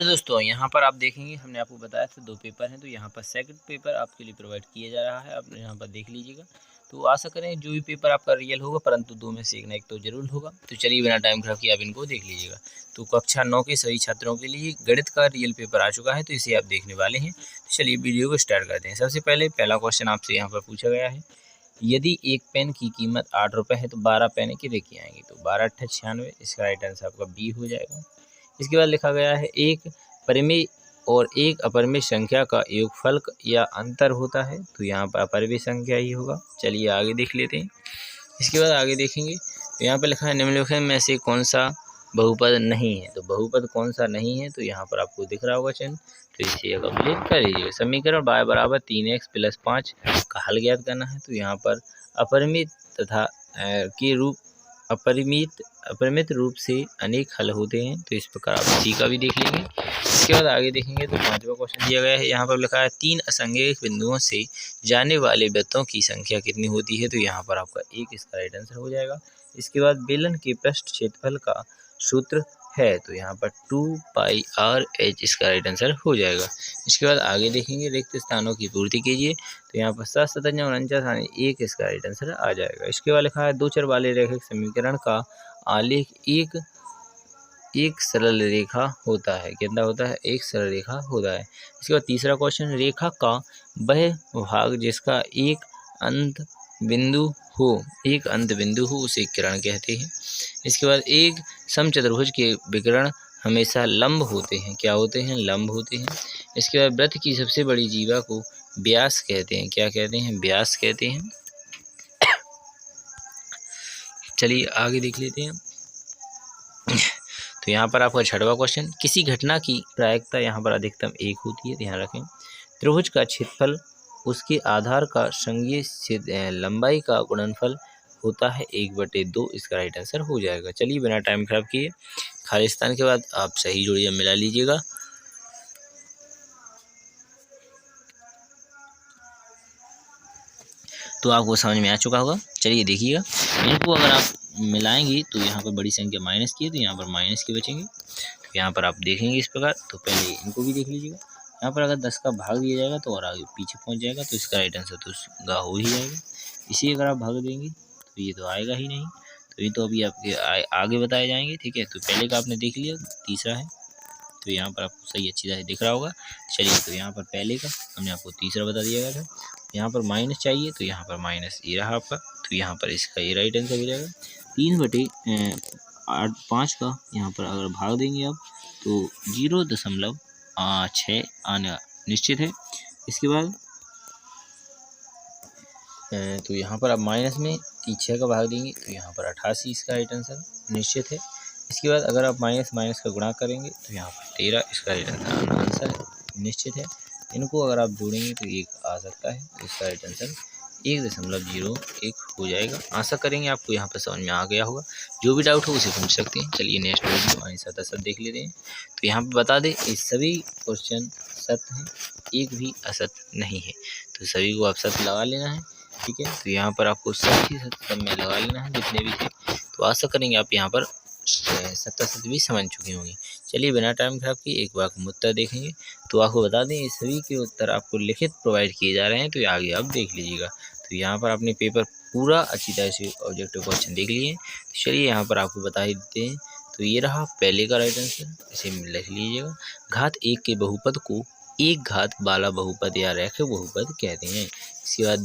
तो दोस्तों यहाँ पर आप देखेंगे हमने आपको बताया था 2 पेपर हैं, तो यहाँ पर सेकंड पेपर आपके लिए प्रोवाइड किया जा रहा है। आप यहाँ पर देख लीजिएगा। तो आशा करें जो भी पेपर आपका रियल होगा, परंतु 2 में से एक ना एक तो ज़रूर होगा। तो चलिए बिना टाइम खराब किए आप इनको देख लीजिएगा। तो कक्षा 9 के सभी छात्रों के लिए गणित का रियल पेपर आ चुका है, तो इसे आप देखने वाले हैं। तो चलिए वीडियो को स्टार्ट करते हैं। सबसे पहले पहला क्वेश्चन आपसे यहाँ पर पूछा गया है, यदि एक पेन की कीमत 8 रुपये है तो 12 पेन कितने आएंगी? तो 12 अट्ठा 96, इसका राइट आंसर आपका बी हो जाएगा। इसके बाद लिखा गया है, एक परिमेय और एक अपरिमेय संख्या का योगफल या अंतर होता है। तो यहाँ पर अपरिमेय संख्या ही होगा। चलिए आगे देख लेते हैं। इसके बाद आगे देखेंगे तो यहाँ पर लिखा है, निम्नलिखित में से कौन सा बहुपद नहीं है? तो बहुपद कौन सा नहीं है? तो यहाँ पर आपको दिख रहा होगा चिन्ह, तो इसे कंप्लीट कर लीजिए। समीकरण y बराबर 3x + 5 का हल ज्ञात करना है। तो यहाँ पर अपरिमित तथा के रूप अपरिमित रूप से अनेक हल होते हैं। तो इस प्रकार आप इसी का भी देख लेंगे। इसके बाद आगे देखेंगे तो 5वां क्वेश्चन दिया गया है। यहाँ पर लिखा है, 3 असंख्यक बिंदुओं से जाने वाले वृत्तों की संख्या कितनी होती है? तो यहाँ पर आपका एक इसका राइट आंसर हो जाएगा। इसके बाद बेलन के पृष्ठ क्षेत्रफल का सूत्र है। तो यहाँ पर 2πr/h इसका राइट आंसर हो जाएगा। इसके बाद आगे देखेंगे, रिक्त स्थानों की पूर्ति कीजिए। तो यहाँ पर 7, 57, 49 एक इसका राइट आंसर आ जाएगा। इसके बाद लिखा है, 2 चर वाले रैखिक समीकरण का आलेख एक सरल रेखा होता है। कितना होता है? एक सरल रेखा होता है। इसके बाद तीसरा क्वेश्चन, रेखा का वह भाग जिसका एक अंत बिंदु हो उसे किरण कहते हैं। इसके बाद एक समचतुर्भुज के विकर्ण हमेशा लंब होते हैं। क्या होते हैं? लंब होते हैं। इसके बाद वृत्त की सबसे बड़ी जीवा को व्यास कहते हैं। क्या कहते हैं? व्यास कहते हैं। चलिए आगे देख लेते हैं। तो यहाँ पर आपका 6वां क्वेश्चन, किसी घटना की प्रायिकता यहाँ पर अधिकतम 1 होती है, ध्यान रखें। त्रिभुज का क्षेत्रफल उसके आधार का संज्ञेय लंबाई का गुणनफल होता है 1/2, इसका राइट आंसर हो जाएगा। चलिए बिना टाइम खराब किए खाली स्थान के बाद आप सही जोड़ियाँ मिला लीजिएगा। तो आपको समझ में आ चुका होगा। चलिए देखिएगा, इनको अगर आप मिलाएंगे तो यहाँ पर बड़ी संख्या माइनस की है, तो यहाँ पर माइनस के बचेंगे। तो यहाँ पर आप देखेंगे इस प्रकार। तो पहले इनको भी देख लीजिएगा। यहाँ पर अगर 10 का भाग दिया जाएगा तो और आगे पीछे पहुँच जाएगा, तो इसका राइट आंसर तो उसका हो ही जाएगा। इसी अगर आप भाग देंगे तो ये तो आएगा ही नहीं। तो ये तो अभी आपके आगे बताए जाएंगे, ठीक है। तो पहले का आपने देख लिया, तीसरा है, तो यहाँ पर आपको सही अच्छी तरह दिख रहा होगा। चलिए, तो यहाँ पर पहले का हमने आपको तीसरा बता दिया गया था। यहाँ पर माइनस चाहिए, तो यहाँ पर माइनस ये रहा आपका, तो यहाँ पर इसका ये राइट आंसर हो जाएगा। 3/5 का यहाँ पर अगर भाग देंगे आप तो 0.6 आना निश्चित है। इसके बाद तो यहाँ पर आप माइनस में 6 का भाग देंगे तो यहाँ पर 88 इसका राइट आंसर निश्चित है। इसके बाद अगर आप माइनस माइनस का गुणा करेंगे तो यहाँ पर 13 इसका राइट आंसर निश्चित है। इनको अगर आप जोड़ेंगे तो 1 आ सकता है, तो इसका राइट आंसर 1.01 हो जाएगा। आशा करेंगे आपको यहाँ पर समझ में आ गया होगा। जो भी डाउट हो उसे पूछ सकते हैं। चलिए नेक्स्ट वीडियो हमारे साथ सब देख लेते हैं। तो यहाँ पर बता दें, ये सभी क्वेश्चन सत्य हैं, एक भी असत्य नहीं है। तो सभी को आप सत्य लगा लेना है, ठीक है। तो यहाँ पर आपको सत्य सब में लगा लेना है जितने भी थे। तो आशा करेंगे आप यहाँ पर 70 भी समझ चुके होंगे। चलिए बिना टाइम खराब किए एक बार उत्तर देखेंगे। तो आपको बता दें, ये सभी के उत्तर आपको लिखित प्रोवाइड किए जा रहे हैं, तो आगे आप देख लीजिएगा। तो यहाँ पर आपने पेपर पूरा अच्छी तरह से ऑब्जेक्टिव क्वेश्चन देख लिए। चलिए यहाँ पर आपको बता ही देते हैं। तो ये रहा पहले का राइट आंसर, इसे लिख लीजिएगा। घात 1 के बहुपद को एक घात वाला बहुपद या रैखिक बहुपद कहते हैं। इसके बाद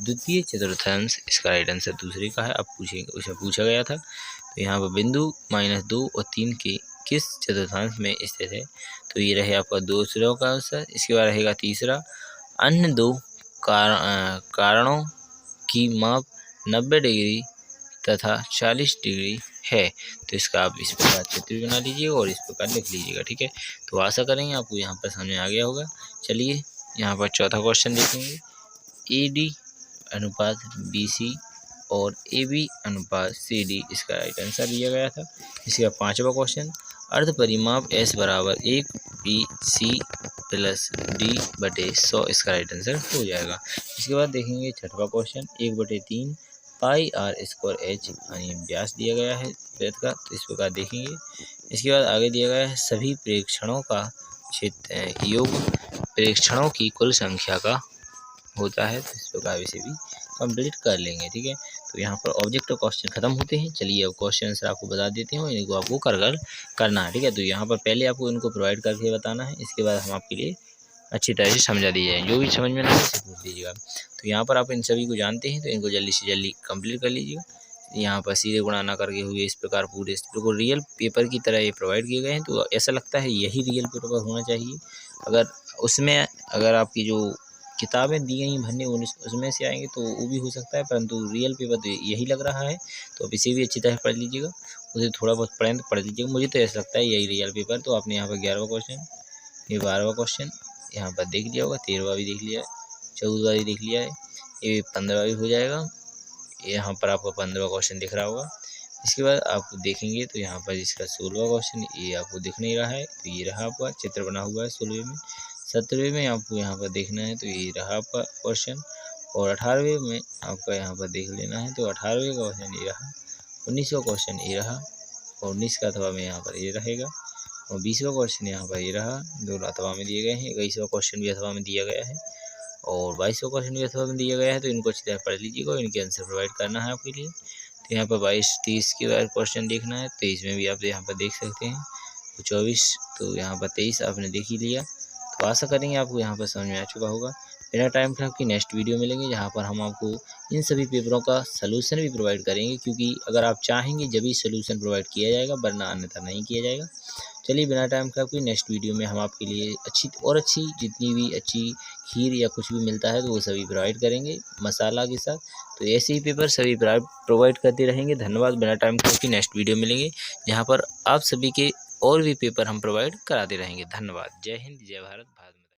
द्वितीय चतुर्थांश, इसका राइट आंसर दूसरे का है। अब उसे पूछा गया था। तो यहाँ पर बिंदु -2 और 3 के किस चतुर्थांश में स्थित है? तो ये रहे आपका दूसरा का आंसर। इसके बाद रहेगा तीसरा, अन्य 2 कारणों की माप 90 डिग्री तथा 40 डिग्री है। तो इसका आप इस प्रकार चित्र बना लीजिएगा और इस प्रकार लिख लीजिएगा, ठीक है। तो आशा करेंगे आपको यहाँ पर समझ में आ गया होगा। चलिए यहाँ पर चौथा क्वेश्चन देखेंगे। AD अनुपात BC और AB अनुपात CD, इसका राइट आंसर दिया गया था। इसके बाद 5वां क्वेश्चन, अर्ध परिमाप S बराबर 1 BC + D/100, इसका राइट आंसर हो जाएगा। इसके बाद देखेंगे 6वां क्वेश्चन, 1/3 πr² h यानी व्यास दिया गया है वृत्त का। तो इस प्रकार देखेंगे इसके बाद आगे दिया गया है सभी प्रेक्षणों का योग प्रेक्षणों की कुल संख्या का होता है। तो इस प्रकार इसे भी कंप्लीट कर लेंगे। ठीक है, तो यहाँ पर ऑब्जेक्ट क्वेश्चन खत्म होते हैं। चलिए अब क्वेश्चन आंसर आपको बता देते हैं, इनको आपको कर करना है। ठीक है, तो यहाँ पर पहले आपको इनको प्रोवाइड करके बताना है, इसके बाद हम आपके लिए अच्छी तरह से समझा दी जाए। जो भी समझ में ना आए उसे पूछ लीजिएगा। तो यहाँ पर आप इन सभी को जानते हैं, तो इनको जल्दी से जल्दी कंप्लीट कर लीजिएगा। यहाँ पर सीधे गुणा ना करके हुए इस प्रकार पूरे बिल्कुल रियल पेपर की तरह ये प्रोवाइड किए गए हैं। तो ऐसा लगता है यही रियल पेपर होना चाहिए। अगर उसमें अगर आपकी जो किताबें दी गई भरने उसमें से आएंगे तो वो भी हो सकता है, परंतु रियल पेपर तो यही लग रहा है। तो अब इसे भी अच्छी तरह पढ़ लीजिएगा, उसे थोड़ा बहुत पढ़ें तो पढ़ लीजिएगा। मुझे तो ऐसा लगता है यही रियल पेपर। तो आपने यहाँ पर 11वां क्वेश्चन, ये 12वां क्वेश्चन यहाँ पर देख लिया होगा, 13वां भी देख लिया है, 14वां भी देख लिया है, ये 15वां भी हो जाएगा। यहाँ पर आपको 15वां क्वेश्चन दिख रहा होगा। इसके बाद आप देखेंगे तो यहाँ पर इसका 16वां क्वेश्चन ये आपको दिख नहीं रहा है, तो ये रहा आपका चित्र बना हुआ है 16वें में। 17वें में आपको यहाँ पर देखना है, तो ये रहा आपका क्वेश्चन। और 18वें में आपका यहाँ पर देख लेना है, तो 18वें का क्वेश्चन ये रहा। 19वां क्वेश्चन ये रहा, और 19 का अथवा में यहाँ पर ये रहेगा। और 20वां क्वेश्चन यहाँ पर ये रहा, दोनों अथवा में दिए गए हैं। 21वां क्वेश्चन भी अथवा में दिया गया है, और 22वां क्वेश्चन भी अथवा में दिया गया है। तो इनको अच्छी तरह पढ़ लीजिएगा और इनके आंसर प्रोवाइड करना है आपके लिए। तो यहाँ पर 22, 30 के बाद क्वेश्चन देखना है। 23 में भी आप यहाँ पर देख सकते हैं। तो 24, तो यहाँ पर 23 आपने देख ही लिया। तो आशा करेंगे आपको यहाँ पर समझ में आ चुका होगा। बिना टाइम खराब की नेक्स्ट वीडियो मिलेंगे, जहाँ पर हम आपको इन सभी पेपरों का सलूशन भी प्रोवाइड करेंगे, क्योंकि अगर आप चाहेंगे जब भी सलूशन प्रोवाइड किया जाएगा, वरना अन्यथा नहीं किया जाएगा। चलिए बिना टाइम खराब की नेक्स्ट वीडियो में हम आपके लिए अच्छी जितनी भी अच्छी खीर या कुछ भी मिलता है तो वो सभी प्रोवाइड करेंगे मसाला के साथ। तो ऐसे ही पेपर सभी प्रोवाइड करते रहेंगे। धन्यवाद। बिना टाइम खराब की नेक्स्ट वीडियो मिलेंगे, जहाँ पर आप सभी के और भी पेपर हम प्रोवाइड कराते रहेंगे। धन्यवाद। जय हिंद, जय भारत, भारत।